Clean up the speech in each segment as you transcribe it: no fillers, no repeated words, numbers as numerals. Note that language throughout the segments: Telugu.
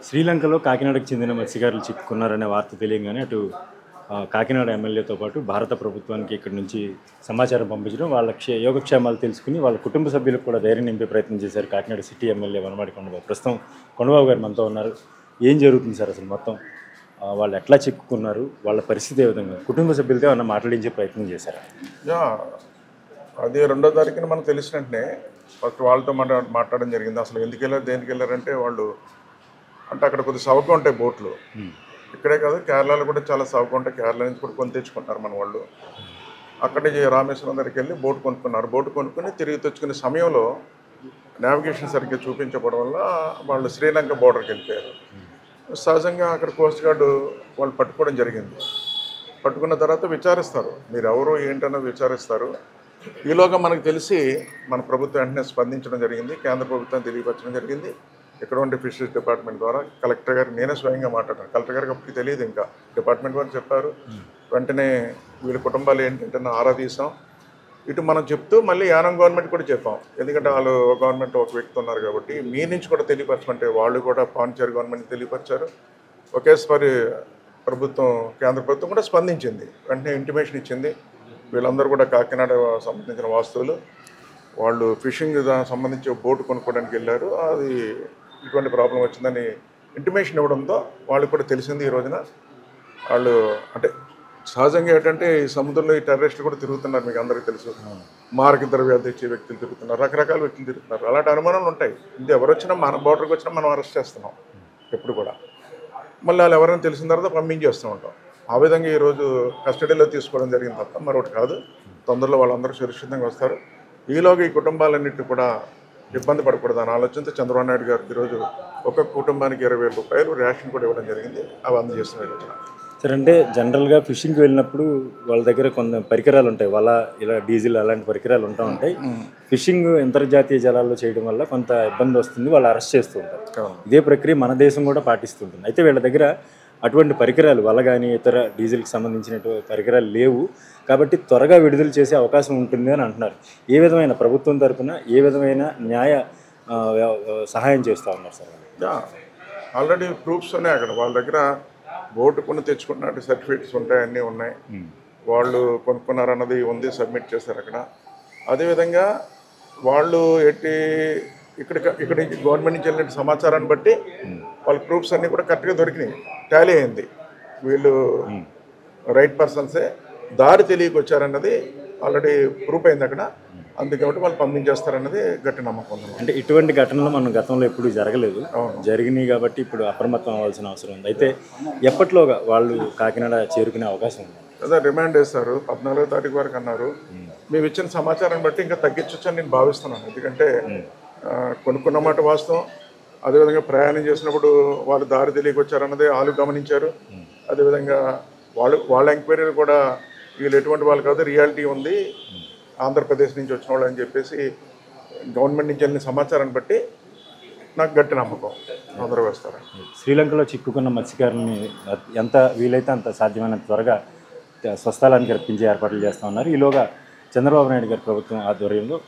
శ్రీలంకలో కాకినాడకు చెందిన మత్స్యకారులు చిక్కుకున్నారనే వార్త తెలియగానే అటు కాకినాడ ఎమ్మెల్యేతో పాటు భారత ప్రభుత్వానికి ఇక్కడి నుంచి సమాచారం పంపించడం వాళ్ళ యోగక్షేమాలు తెలుసుకుని వాళ్ళ కుటుంబ సభ్యులకు కూడా ధైర్యం నింపే ప్రయత్నం చేశారు కాకినాడ సిటీ ఎమ్మెల్యే వనమాడి కొండబాబు. ప్రస్తుతం కొండబాబు గారు మనతో ఉన్నారు. ఏం జరుగుతుంది సార్ అసలు మొత్తం? వాళ్ళు ఎట్లా చిక్కుకున్నారు, వాళ్ళ పరిస్థితి ఏ విధంగా, కుటుంబ సభ్యులతో ఏమన్నా మాట్లాడించే ప్రయత్నం చేశారా? అది 2వ తారీఖున మనకు తెలిసిన వెంటనే ఫస్ట్ వాళ్ళతో మాట్లాడడం జరిగింది. అసలు ఎందుకు వెళ్ళారు, దేనికి వెళ్ళారంటే వాళ్ళు అంటే అక్కడ కొద్దిగా సౌకర్యం ఉంటాయి బోట్లు. ఇక్కడే కాదు, కేరళలో కూడా చాలా సౌకర్యం ఉంటాయి. కేరళ నుంచి కూడా కొని తెచ్చుకుంటారు మన వాళ్ళు. అక్కడే రామేశ్వరం దగ్గరికి వెళ్ళి బోట్ కొనుక్కున్నారు. బోట్ కొనుక్కొని తిరిగి తెచ్చుకునే సమయంలో నావిగేషన్ సరిగ్గా చూపించకపోవడం వల్ల వాళ్ళు శ్రీలంక బోర్డర్కి వెళ్ళిపోయారు. సహజంగా అక్కడ కోస్ట్ గార్డు వాళ్ళు పట్టుకోవడం జరిగింది. పట్టుకున్న తర్వాత విచారిస్తారు, మీరు ఎవరు ఏంటన్నది విచారిస్తారు. ఈలోగా మనకు తెలిసి మన ప్రభుత్వం వెంటనే స్పందించడం జరిగింది. కేంద్ర ప్రభుత్వం తెలియపరచడం జరిగింది. ఇక్కడ ఉండే ఫిషరీస్ డిపార్ట్మెంట్ ద్వారా కలెక్టర్ గారు నేనే స్వయంగా మాట్లాడాను. కలెక్టర్ గారికి అప్పటికి తెలియదు, ఇంకా డిపార్ట్మెంట్ వారు చెప్పారు. వెంటనే వీళ్ళ కుటుంబాలు ఏంటంటే ఆరా తీసాం. ఇటు మనం చెప్తూ మళ్ళీ యానం గవర్నమెంట్ కూడా చెప్పాం. ఎందుకంటే వాళ్ళు గవర్నమెంట్ ఒక వ్యక్తి ఉన్నారు కాబట్టి మీ నుంచి కూడా తెలియపరచమంటే వాళ్ళు కూడా పాండిచేరి గవర్నమెంట్ తెలియపరిచారు. ఒకేసారి ప్రభుత్వం, కేంద్ర ప్రభుత్వం కూడా స్పందించింది. వెంటనే ఇంటిమేషన్ ఇచ్చింది. వీళ్ళందరూ కూడా కాకినాడ సంబంధించిన వాస్తువులు, వాళ్ళు ఫిషింగ్ దానికి సంబంధించి బోటు కొనుక్కోవడానికి వెళ్ళారు. అది ఇటువంటి ప్రాబ్లం వచ్చిందని ఇంటిమేషన్ ఇవ్వడంతో వాళ్ళకి కూడా తెలిసింది. ఈ రోజున వాళ్ళు అంటే సహజంగా ఏంటంటే ఈ సముద్రంలో ఈ టెర్రరిస్టులు కూడా తిరుగుతున్నారు, మీకు అందరికీ తెలుసు. మారక ద్రవ్యాలు తెచ్చే వ్యక్తులు తిరుగుతున్నారు, రకరకాల వ్యక్తులు తిరుగుతున్నారు. అలాంటి అనుమానాలు ఉంటాయి. ఇది ఎవరు వచ్చినా మన బోర్డర్కి వచ్చినా మనం అరెస్ట్ చేస్తున్నాం ఎప్పుడు కూడా. మళ్ళీ వాళ్ళు ఎవరైనా తెలిసిన తర్వాత పంపించేస్తూ ఉంటాం. ఆ విధంగా ఈరోజు కస్టడీలో తీసుకోవడం జరిగింది తప్ప మరొకటి కాదు. తొందరలో వాళ్ళందరూ సురక్షితంగా వస్తారు. ఈలోగా ఈ కుటుంబాలన్నింటినీ కూడా ఇబ్బంది పడకూడదు అని ఆలోచనతో చంద్రబాబు నాయుడు గారు ఈరోజు ఒక్కొక్క కుటుంబానికి 20,000 రూపాయలు రేషన్ కూడా ఇవ్వడం జరిగింది. అవి అందజేస్తున్నారు. సార్, అంటే జనరల్గా ఫిషింగ్కి వెళ్ళినప్పుడు వాళ్ళ దగ్గర కొన్ని పరికరాలు ఉంటాయి, వల, ఇలా డీజిల్ అలాంటి పరికరాలు ఉంటాయి. ఫిషింగ్ అంతర్జాతీయ జలాల్లో చేయడం వల్ల కొంత ఇబ్బంది వస్తుంది, వాళ్ళు అరెస్ట్ చేస్తూ ఉంటారు. ఇదే ప్రక్రియ మన దేశం కూడా పాటిస్తుంటుంది. అయితే వీళ్ళ దగ్గర అటువంటి పరికరాలు, వల కానీ ఇతర డీజిల్కి సంబంధించినటువంటి పరికరాలు లేవు కాబట్టి త్వరగా విడుదల చేసే అవకాశం ఉంటుంది అని అంటున్నారు. ఏ విధమైన ప్రభుత్వం తరఫున ఏ విధమైన న్యాయ సహాయం చేస్తూ ఉన్నారు సార్? ఆల్రెడీ ప్రూఫ్స్ ఉన్నాయి అక్కడ. వాళ్ళ దగ్గర బోటు కొని తెచ్చుకున్నట్టు సర్టిఫికేట్స్ ఉంటాయి, అన్నీ ఉన్నాయి. వాళ్ళు కొనుక్కున్నారన్నది ఉంది, సబ్మిట్ చేశారు అక్కడ. అదేవిధంగా వాళ్ళు ఇక్కడ గవర్నమెంట్ నుంచి వెళ్ళిన సమాచారాన్ని బట్టి వాళ్ళ ప్రూఫ్స్ అన్నీ కూడా కరెక్ట్గా దొరికినాయి, టాలీ అయింది. వీళ్ళు రైట్ పర్సన్సే, దారి తెలియక వచ్చారన్నది ఆల్రెడీ ప్రూఫ్ అయింది అక్కడ. అందుకబట్టి వాళ్ళు పంపించేస్తారన్నది గట్టి నమ్మకం ఉంది. అంటే ఇటువంటి ఘటనలు మనం గతంలో ఎప్పుడు జరగలేదు, జరిగినాయి కాబట్టి ఇప్పుడు అప్రమత్తం అవ్వాల్సిన అవసరం ఉంది. అయితే ఎప్పట్లోగా వాళ్ళు కాకినాడ చేరుకునే అవకాశం ఉంది? అదే రిమాండ్ చేస్తారు, 14వ తారీఖు వరకు అన్నారు. మేము ఇచ్చిన సమాచారం బట్టి ఇంకా తగ్గించొచ్చని నేను భావిస్తున్నాను. ఎందుకంటే కొనుక్కున్న మాట వాస్తవం. అదేవిధంగా ప్రయాణం చేసినప్పుడు వాళ్ళు దారి తెలియక వచ్చారన్నది వాళ్ళు గమనించారు. అదేవిధంగా వాళ్ళ ఎంక్వైరీలు కూడా వీళ్ళు ఎటువంటి వాళ్ళు కాదు, రియాలిటీ ఉంది, ఆంధ్రప్రదేశ్ నుంచి వచ్చిన వాళ్ళు అని చెప్పేసి గవర్నమెంట్ నుంచి వెళ్ళిన సమాచారాన్ని బట్టి నాకు గట్టి నమ్మకం అందరూ వేస్తారు. శ్రీలంకలో చిక్కుకున్న మత్స్యకారులని ఎంత వీలైతే అంత సాధ్యమైనంత త్వరగా స్వస్థలానికి రప్పించే ఏర్పాట్లు చేస్తూ ఉన్నారు. ఈలోగా చంద్రబాబు నాయుడు గారి ప్రభుత్వం ఆధ్వర్యంలో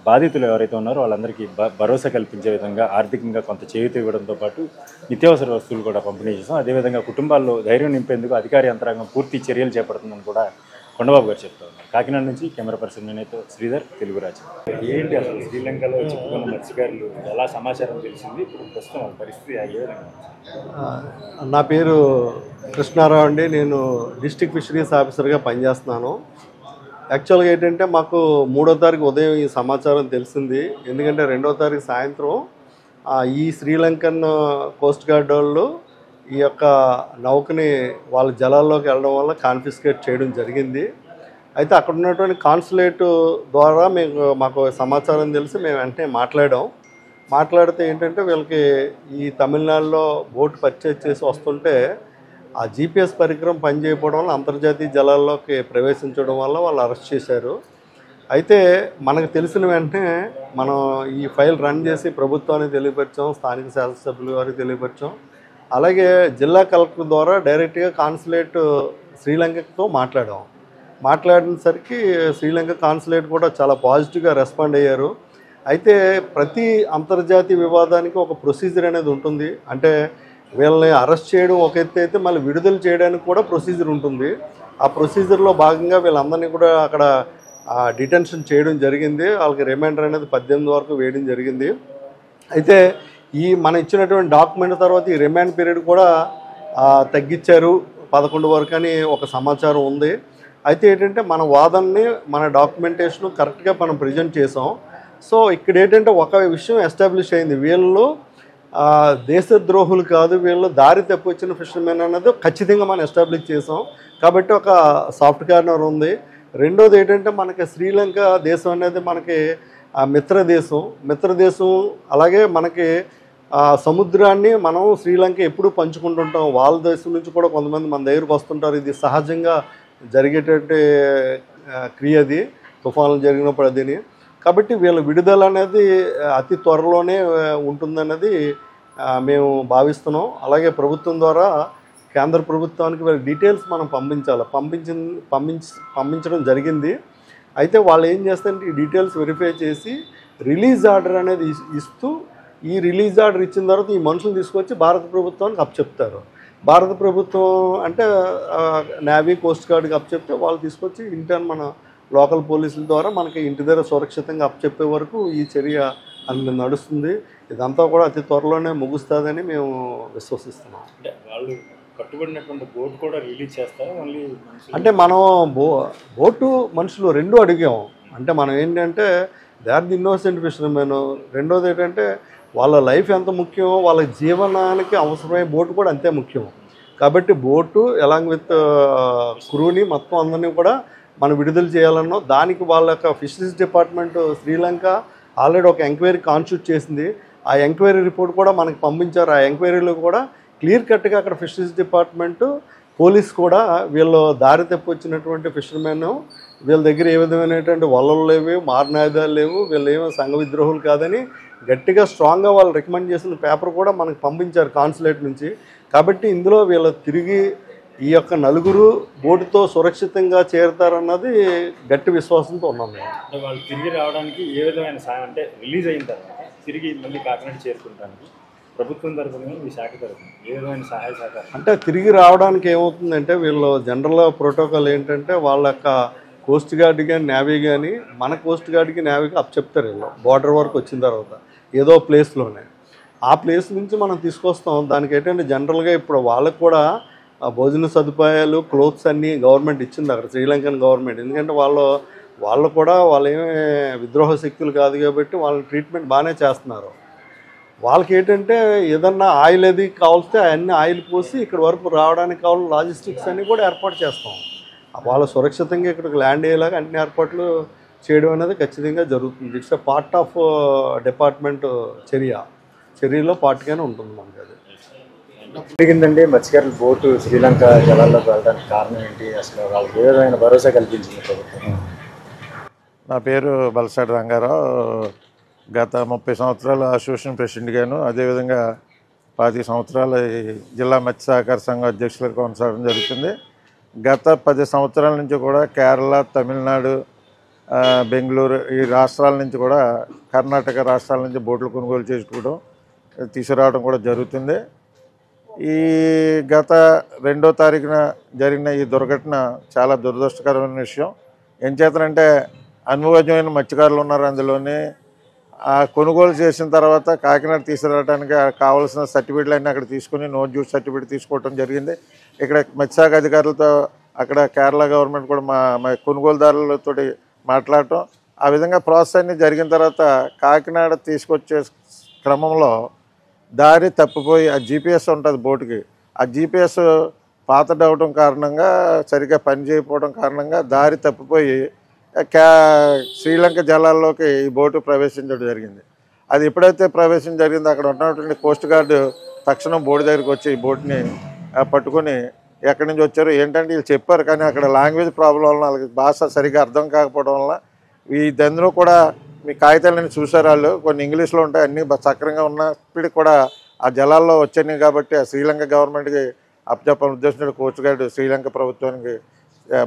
బాధితులు ఎవరైతే ఉన్నారో వాళ్ళందరికీ భరోసా కల్పించే విధంగా ఆర్థికంగా కొంత చేయూత ఇవ్వడంతో పాటు నిత్యావసర వస్తువులు కూడా పంపిణీ చేస్తాం. అదేవిధంగా కుటుంబాల్లో ధైర్యం నింపేందుకు అధికార యంత్రాంగం పూర్తి చర్యలు చేపడుతుందని కూడా కొండబాబు గారు చెప్తా ఉన్నారు. కాకినాడ నుంచి కెమెరా పర్సన్ నేనైతే శ్రీధర్, తెలుగు రాజ్యం. ఏంటి అసలు శ్రీలంకలో చిక్కుకున్న మత్స్యకారులు ఎలా సమాచారం తెలిసింది, ఇప్పుడు ప్రస్తుతం వాళ్ళ పరిస్థితి ఏ విధంగా? నా పేరు కృష్ణారావు అండి. నేను డిస్ట్రిక్ట్ ఫిషరీస్ ఆఫీసర్గా పనిచేస్తున్నాను. యాక్చువల్గా ఏంటంటే మాకు 3వ తారీఖు ఉదయం ఈ సమాచారం తెలిసింది. ఎందుకంటే 2వ తారీఖు సాయంత్రం ఈ శ్రీలంకన్ కోస్ట్ గార్డ్ వాళ్ళు ఈ యొక్క నౌకని వాళ్ళ జలాల్లోకి వెళ్ళడం వల్ల కాన్ఫిస్కేట్ చేయడం జరిగింది. అయితే అక్కడ ఉన్నటువంటి కాన్సులేట్ ద్వారా మాకు సమాచారం తెలిసి మేము వెంటనే మాట్లాడితే ఏంటంటే వీళ్ళకి ఈ తమిళనాడులో బోటు పర్చేజ్ చేసి వస్తుంటే ఆ జీపీఎస్ పరికరం పనిచేయకపోవడం వల్ల అంతర్జాతీయ జలాల్లోకి ప్రవేశించడం వల్ల వాళ్ళు అరెస్ట్ చేశారు. అయితే మనకు తెలిసిన వెంటనే మనం ఈ ఫైల్ రన్ చేసి ప్రభుత్వానికి తెలియపరిచాం, స్థానిక శాసనసభ్యుల వారికి తెలియపరిచాం. అలాగే జిల్లా కలెక్టర్ ద్వారా డైరెక్ట్గా కాన్సులేట్ శ్రీలంకతో మాట్లాడినసరికి శ్రీలంక కాన్సులేట్ కూడా చాలా పాజిటివ్గా రెస్పాండ్ అయ్యారు. అయితే ప్రతి అంతర్జాతీయ వివాదానికి ఒక ప్రొసీజర్ అనేది ఉంటుంది. అంటే వీళ్ళని అరెస్ట్ చేయడం ఒక ఎత్తు అయితే మళ్ళీ విడుదల చేయడానికి కూడా ప్రొసీజర్ ఉంటుంది. ఆ ప్రొసీజర్లో భాగంగా వీళ్ళందరినీ కూడా అక్కడ డిటెన్షన్ చేయడం జరిగింది. వాళ్ళకి రిమైండర్ అనేది 18 వరకు వేయడం జరిగింది. అయితే ఈ మనం ఇచ్చినటువంటి డాక్యుమెంట్ తర్వాత ఈ రిమాండ్ పీరియడ్ కూడా తగ్గించారు 11 వరకు అని ఒక సమాచారం ఉంది. అయితే ఏంటంటే మన వాదనని మన డాక్యుమెంటేషన్ కరెక్ట్గా మనం ప్రజెంట్ చేసాం. సో ఇక్కడ ఏంటంటే ఒక విషయం ఎస్టాబ్లిష్ అయింది, వీళ్ళు దేశద్రోహులు కాదు, వీళ్ళు దారి తప్పి వచ్చిన ఫిషర్మెన్ అన్నది ఖచ్చితంగా మనం ఎస్టాబ్లిష్ చేసాం. కాబట్టి ఒక సాఫ్ట్ కార్నర్ ఉంది. రెండోది ఏంటంటే మనకి శ్రీలంక దేశం అనేది మనకి మిత్రదేశం అలాగే మనకి సముద్రాన్ని మనం శ్రీలంక ఎప్పుడూ పంచుకుంటుంటాం. వాళ్ళ దేశం నుంచి కూడా కొంతమంది మన దగ్గరకు వస్తుంటారు. ఇది సహజంగా జరిగేటట్టు క్రియది తుఫాన్లు జరిగినప్పుడు అదిని. కాబట్టి వీళ్ళ విడుదల అనేది అతి త్వరలోనే ఉంటుందన్నది మేము భావిస్తున్నాం. అలాగే ప్రభుత్వం ద్వారా కేంద్ర ప్రభుత్వానికి వీళ్ళ డీటెయిల్స్ మనం పంపించడం జరిగింది. అయితే వాళ్ళు ఏం చేస్తారంటే ఈ డీటెయిల్స్ వెరిఫై చేసి రిలీజ్ ఆర్డర్ అనేది ఇస్తూ, ఈ రిలీజ్ ఆర్డర్ ఇచ్చిన తర్వాత ఈ మనుషులు తీసుకొచ్చి భారత ప్రభుత్వానికి అప్పచెప్తారు. భారత ప్రభుత్వం అంటే నేవీ, కోస్ట్ గార్డ్కి అప్పచెప్తే వాళ్ళు తీసుకొచ్చి ఇంటర్న్ మన లోకల్ పోలీసుల ద్వారా మనకి ఇంటి దగ్గర సురక్షితంగా అప్పచెప్పే వరకు ఈ చర్య అందులో నడుస్తుంది. ఇదంతా కూడా అతి త్వరలోనే ముగుస్తుందని మేము విశ్వసిస్తున్నాం. అంటే వాళ్ళు కట్టుబడినటువంటి బోట్ కూడా రిలీజ్ చేస్తారు ఓన్లీ అంటే మనం బోటు మనుషులు రెండు అడిగాం. అంటే మనం ఏంటంటే they are the innocent fishermen. రెండోది ఏంటంటే వాళ్ళ లైఫ్ ఎంత ముఖ్యం, వాళ్ళ జీవనానికి అవసరమైన బోటు కూడా అంతే ముఖ్యం. కాబట్టి బోటు అలాంగ్ విత్ క్రూని మొత్తం అందరినీ కూడా మనం విడుదల చేయాలన్నాం. దానికి వాళ్ళ యొక్క ఫిషరీస్ డిపార్ట్మెంట్ శ్రీలంక ఆల్రెడీ ఒక ఎంక్వైరీ కాన్స్టిట్యూట్ చేసింది. ఆ ఎంక్వైరీ రిపోర్ట్ కూడా మనకి పంపించారు. ఆ ఎంక్వైరీలో కూడా క్లియర్ కట్గా అక్కడ ఫిషరీస్ డిపార్ట్మెంటు, పోలీస్ కూడా వీళ్ళు దారి తప్పి వచ్చినటువంటి ఫిషర్మెన్, వీళ్ళ దగ్గర ఏ విధమైనటువంటి వలలు లేవు, మారణాయుధాలు లేవు, వీళ్ళు ఏమో సంఘ విద్రోహులు కాదని గట్టిగా స్ట్రాంగ్గా వాళ్ళు రికమెండ్ చేసిన పేపర్ కూడా మనకు పంపించారు కాన్సులేట్ నుంచి. కాబట్టి ఇందులో వీళ్ళు తిరిగి ఈ యొక్క నలుగురు బోటుతో సురక్షితంగా చేరుతారన్నది గట్టి విశ్వాసంతో ఉన్నాం మేము. అంటే వాళ్ళు తిరిగి రావడానికి ఏ విధమైన సాయం, అంటే రిలీజ్ అయిన తర్వాత తిరిగి మళ్ళీ కాకినాడ చేరుకుంటానికి ప్రభుత్వం తరఫున మీ శాఖ తరఫున ఏ విధమైన సహాయ సహకారం? అంటే తిరిగి రావడానికి ఏమవుతుందంటే వీళ్ళు జనరల్ ప్రోటోకాల్ ఏంటంటే వాళ్ళ యొక్క కోస్ట్ గార్డ్ కానీ నేవీ కానీ మన కోస్ట్ గార్డ్కి నేవీకి అప్పచెప్తారు. వీళ్ళు బార్డర్ వరకు వచ్చిన తర్వాత ఏదో ప్లేస్లోనే ఆ ప్లేస్ నుంచి మనం తీసుకొస్తాం. దానికి ఏంటంటే జనరల్గా ఇప్పుడు వాళ్ళకు కూడా భోజన సదుపాయాలు, క్లోత్స్ అన్నీ గవర్నమెంట్ ఇచ్చింది అక్కడ, శ్రీలంకన్ గవర్నమెంట్. ఎందుకంటే వాళ్ళు కూడా వాళ్ళేమీ విద్రోహ శక్తులు కాదు కాబట్టి వాళ్ళ ట్రీట్మెంట్ బాగానే చేస్తున్నారు. వాళ్ళకి ఏంటంటే ఏదన్నా ఆయిల్ అది కావాల్స్తే అవన్నీ ఆయిల్ పోసి ఇక్కడ వరకు రావడానికి కావాలని లాజిస్టిక్స్ అన్నీ కూడా ఏర్పాటు చేస్తాం. వాళ్ళు సురక్షితంగా ఇక్కడికి ల్యాండ్ అయ్యేలాగా అన్ని ఏర్పాట్లు చేయడం అనేది ఖచ్చితంగా జరుగుతుంది. It's a part of department చర్యలో పార్ట్గానే ఉంటుంది మనకి. అది జరిగిందండి. మత్స్యకారుల బోటు శ్రీలంక జలాల్లోకి వెళ్ళడానికి కారణం ఏంటి, అసలు వాళ్ళకి ఏ విధమైన భరోసా కల్పించింది ప్రభుత్వం? నా పేరు బలసాటి రంగారావు. గత 30 సంవత్సరాలు అసోసియేషన్ ప్రెసిడెంట్గాను, అదేవిధంగా 25 సంవత్సరాలు జిల్లా మత్స్య సహకార సంఘం అధ్యక్షులుగా కొనసాగడం జరుగుతుంది. గత 10 సంవత్సరాల నుంచి కూడా కేరళ, తమిళనాడు, బెంగళూరు ఈ రాష్ట్రాల నుంచి కూడా, కర్ణాటక రాష్ట్రాల నుంచి బోట్లు కొనుగోలు చేసుకోవడం, తీసుకురావడం కూడా జరుగుతుంది. ఈ గత 2వ తారీఖున జరిగిన ఈ దుర్ఘటన చాలా దురదృష్టకరమైన విషయం. ఏం చేతనంటే అనుభవజ్ఞమైన మత్స్యకారులు ఉన్నారు అందులోనే. కొనుగోలు చేసిన తర్వాత కాకినాడ తీసుకురావడానికి కావాల్సిన సర్టిఫికెట్లు అన్నీ అక్కడ తీసుకుని నో డ్యూటీ సర్టిఫికేట్ తీసుకోవడం జరిగింది. ఇక్కడ మత్స్యశాఖ అధికారులతో అక్కడ కేరళ గవర్నమెంట్ కూడా మా కొనుగోలుదారులతో మాట్లాడటం, ఆ విధంగా ప్రాసెస్ అన్నీ జరిగిన తర్వాత కాకినాడ తీసుకొచ్చే క్రమంలో దారి తప్పిపోయి ఆ జీపీఎస్ ఉంటుంది బోటుకి, ఆ జీపీఎస్ పాతడవడం కారణంగా, సరిగ్గా పని చేయకపోవడం కారణంగా దారి తప్పిపోయి శ్రీలంక జలాల్లోకి ఈ బోటు ప్రవేశించడం జరిగింది. అది ఎప్పుడైతే ప్రవేశం జరిగిందో అక్కడ ఉన్నటువంటి కోస్ట్ గార్డు తక్షణం బోటు దగ్గరికి వచ్చి ఈ బోట్ని పట్టుకొని ఎక్కడి నుంచి వచ్చారు ఏంటంటే వీళ్ళు చెప్పారు, కానీ అక్కడ లాంగ్వేజ్ ప్రాబ్లం వలన వాళ్ళకి భాష సరిగ్గా అర్థం కాకపోవడం వల్ల ఈ దందులో కూడా మీ కాగితాలన్నీ చూసారు వాళ్ళు, కొన్ని ఇంగ్లీష్లో ఉంటాయి, అన్నీ సక్రంగా ఉన్నప్పటికీ కూడా ఆ జలాల్లో వచ్చాయి కాబట్టి ఆ శ్రీలంక గవర్నమెంట్కి అప్పచెప్పాలని ఉద్దేశించిన కోస్ట్ గార్డు శ్రీలంక ప్రభుత్వానికి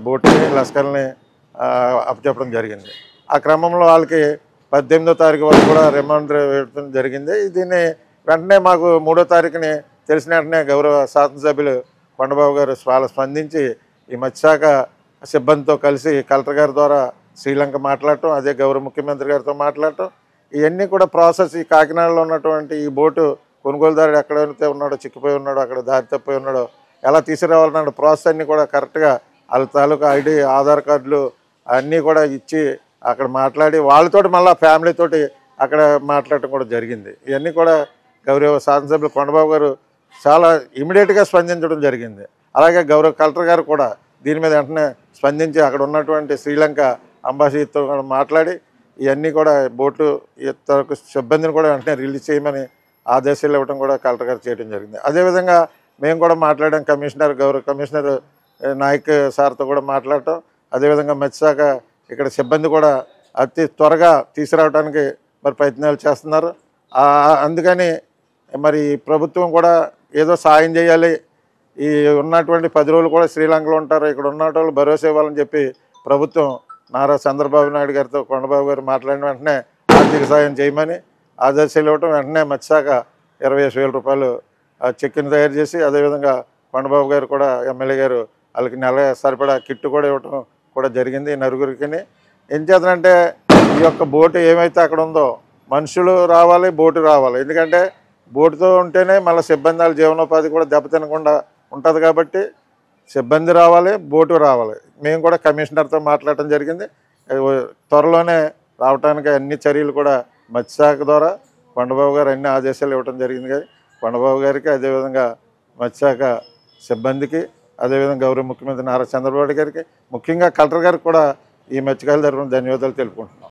బోటుని, లష్కర్ని అప్పచెప్పడం జరిగింది. ఆ క్రమంలో వాళ్ళకి 18వ తారీఖు వరకు కూడా రిమాండ్ వేయడం జరిగింది. దీన్ని వెంటనే మాకు 3వ తారీఖుని తెలిసిన వెంటనే గౌరవ శాసనసభ్యులు కొండబాబు గారు స్పందించి ఈ మత్స్యశాఖ సిబ్బందితో కలిసి కలెక్టర్ గారి ద్వారా శ్రీలంక మాట్లాడటం, అదే గౌరవ ముఖ్యమంత్రి గారితో మాట్లాడటం, ఇవన్నీ కూడా ప్రాసెస్ ఈ కాకినాడలో ఉన్నటువంటి ఈ బోటు కొనుగోలుదారుడు ఎక్కడైతే ఉన్నాడో, చిక్కిపోయి ఉన్నాడో, అక్కడ దారి తప్పిపోయి ఉన్నాడో, ఎలా తీసుకురావాలన్న ప్రాసెస్ అన్నీ కూడా కరెక్ట్గా వాళ్ళ తాలూకా ఐడి, ఆధార్ కార్డులు అన్నీ కూడా ఇచ్చి అక్కడ మాట్లాడి వాళ్ళతోటి మళ్ళీ ఫ్యామిలీతోటి అక్కడ మాట్లాడటం కూడా జరిగింది. ఇవన్నీ కూడా గౌరవ శాసనసభ్యులు కొండబాబు గారు చాలా ఇమీడియట్గా స్పందించడం జరిగింది. అలాగే గౌరవ కలెక్టర్ గారు కూడా దీని మీద వెంటనే స్పందించి అక్కడ ఉన్నటువంటి శ్రీలంక అంబాసిడర్తో కూడా మాట్లాడి ఇవన్నీ కూడా బోటు తరకు సిబ్బందిని కూడా వెంటనే రిలీజ్ చేయమని ఆదేశాలు ఇవ్వడం కూడా కలెక్టర్ గారు చేయడం జరిగింది. అదేవిధంగా మేము కూడా మాట్లాడాం, గౌరవ కమిషనర్ నాయక్ సార్తో కూడా మాట్లాడటం, అదేవిధంగా మత్స్యశాఖ ఇక్కడ సిబ్బంది కూడా అతి త్వరగా తీసుకురావడానికి మరి ప్రయత్నాలు చేస్తున్నారు. అందుకని మరి ప్రభుత్వం కూడా ఏదో సాయం చేయాలి, ఈ ఉన్నటువంటి 10 రోజులు కూడా శ్రీలంకలో ఉంటారు, ఇక్కడ ఉన్న వాళ్ళు భరోసా ఇవ్వాలని చెప్పి ప్రభుత్వం నారా చంద్రబాబు నాయుడు గారితో కొండబాబు గారు మాట్లాడిన వెంటనే ఆర్థిక సాయం చేయమని ఆదేశాలు ఇవ్వటం, వెంటనే మత్స్యశాఖ 25,000 రూపాయలు చెక్ని తయారు చేసి, అదేవిధంగా కొండబాబు గారు కూడా ఎమ్మెల్యే గారు వాళ్ళకి నెల సరిపడా కిట్టు కూడా ఇవ్వటం కూడా జరిగింది నలుగురికి. ఏం చేతనంటే ఈ యొక్క బోటు ఏమైతే అక్కడ ఉందో మనుషులు రావాలి, బోటు రావాలి. ఎందుకంటే బోటుతో ఉంటేనే మళ్ళీ సిబ్బంది వాళ్ళ జీవనోపాధి కూడా దెబ్బతినకుండా ఉంటుంది కాబట్టి సిబ్బంది రావాలి, బోటు రావాలి. మేము కూడా కమిషనర్తో మాట్లాడటం జరిగింది. త్వరలోనే రావడానికి అన్ని చర్యలు కూడా మత్స్యశాఖ ద్వారా కొండబాబు గారు అన్ని ఆదేశాలు ఇవ్వడం జరిగింది. కానీ కొండబాబు గారికి, అదేవిధంగా మత్స్యశాఖ సిబ్బందికి, అదేవిధంగా గౌరవ ముఖ్యమంత్రి నారా చంద్రబాబు గారికి, ముఖ్యంగా కలెక్టర్ గారికి కూడా ఈ మత్స్యకారుల తరఫున ధన్యవాదాలు తెలుపుకుంటున్నాం.